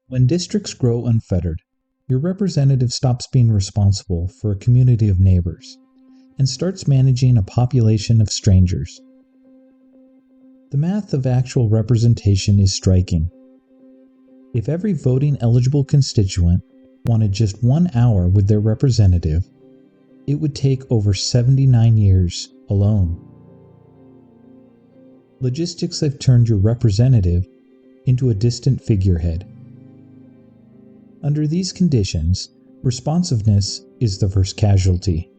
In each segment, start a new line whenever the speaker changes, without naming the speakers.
When districts grow unfettered, your representative stops being responsible for a community of neighbors and starts managing a population of strangers. The math of actual representation is striking. If every voting eligible constituent wanted just 1 hour with their representative, it would take over 79 years alone. Logistics have turned your representative into a distant figurehead. Under these conditions, responsiveness is the first casualty.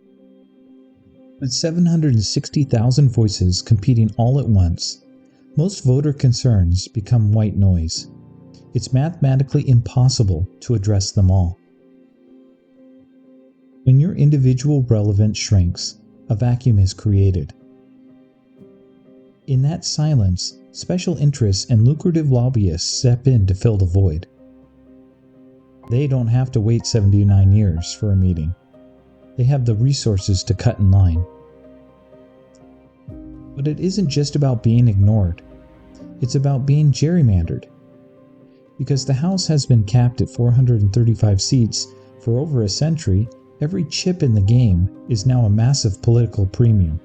With 760,000 voices competing all at once, most voter concerns become white noise. It's mathematically impossible to address them all. When your individual relevance shrinks, a vacuum is created. In that silence, special interests and lucrative lobbyists step in to fill the void. They don't have to wait 79 years for a meeting. They have the resources to cut in line. But it isn't just about being ignored. It's about being gerrymandered. Because the House has been capped at 435 seats for over a century, every chip in the game is now a massive political premium.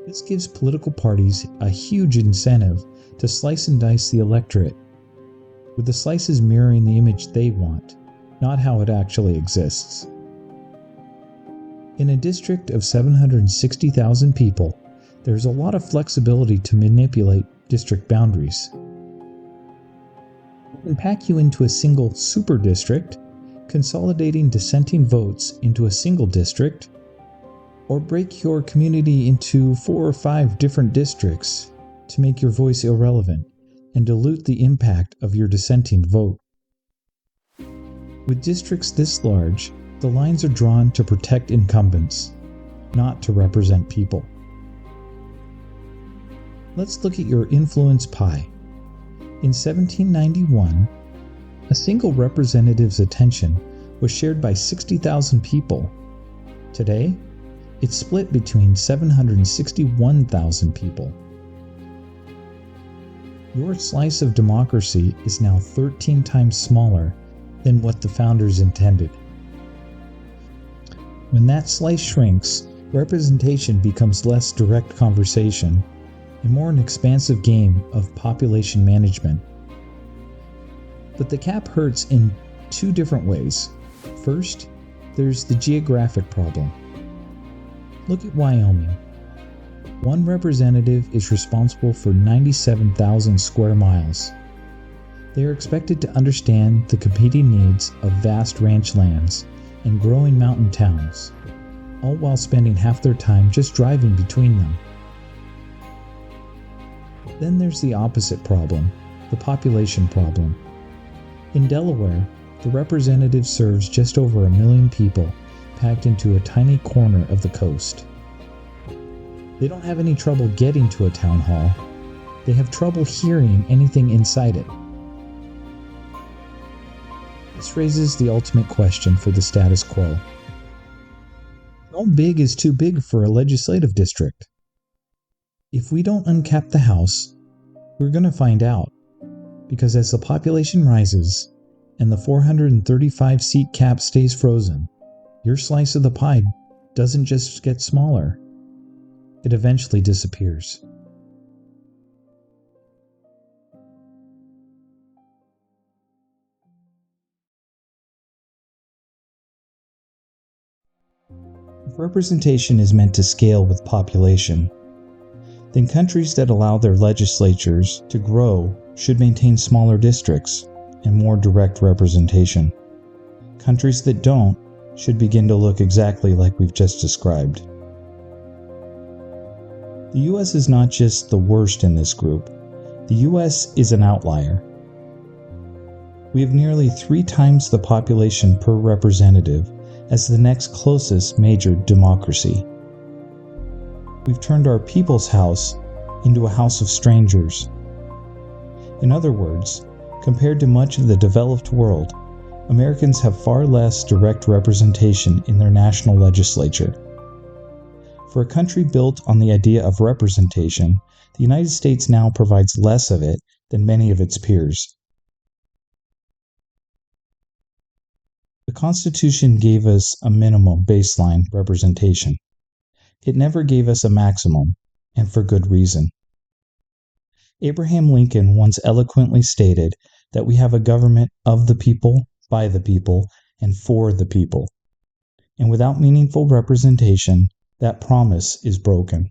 This gives political parties a huge incentive to slice and dice the electorate, with the slices mirroring the image they want, not how it actually exists. In a district of 760,000 people, there's a lot of flexibility to manipulate district boundaries. It can pack you into a single super district, consolidating dissenting votes into a single district, or break your community into 4 or 5 different districts to make your voice irrelevant and dilute the impact of your dissenting vote. With districts this large, the lines are drawn to protect incumbents, not to represent people. Let's look at your influence pie. In 1791, a single representative's attention was shared by 60,000 people. Today, it's split between 761,000 people. Your slice of democracy is now 13 times smaller than what the founders intended. When that slice shrinks, representation becomes less direct conversation and more an expansive game of population management. But the cap hurts in 2 different ways. First, there's the geographic problem. Look at Wyoming. 1 representative is responsible for 97,000 square miles. They are expected to understand the competing needs of vast ranch lands and growing mountain towns, all while spending half their time just driving between them. Then there's the opposite problem, the population problem. In Delaware, the representative serves just over 1 million people packed into a tiny corner of the coast. They don't have any trouble getting to a town hall. They have trouble hearing anything inside it. This raises the ultimate question for the status quo. How big is too big for a legislative district? If we don't uncap the House, we're going to find out. Because as the population rises and the 435 seat cap stays frozen, your slice of the pie doesn't just get smaller. It eventually disappears. If representation is meant to scale with population, then countries that allow their legislatures to grow should maintain smaller districts and more direct representation. Countries that don't should begin to look exactly like we've just described. The US is not just the worst in this group. The US is an outlier. We have nearly 3 times the population per representative as the next closest major democracy. We've turned our people's house into a house of strangers. In other words, compared to much of the developed world, Americans have far less direct representation in their national legislature. For a country built on the idea of representation, the United States now provides less of it than many of its peers. The Constitution gave us a minimum baseline representation. It never gave us a maximum, and for good reason. Abraham Lincoln once eloquently stated that we have a government of the people, by the people, and for the people. And without meaningful representation, that promise is broken.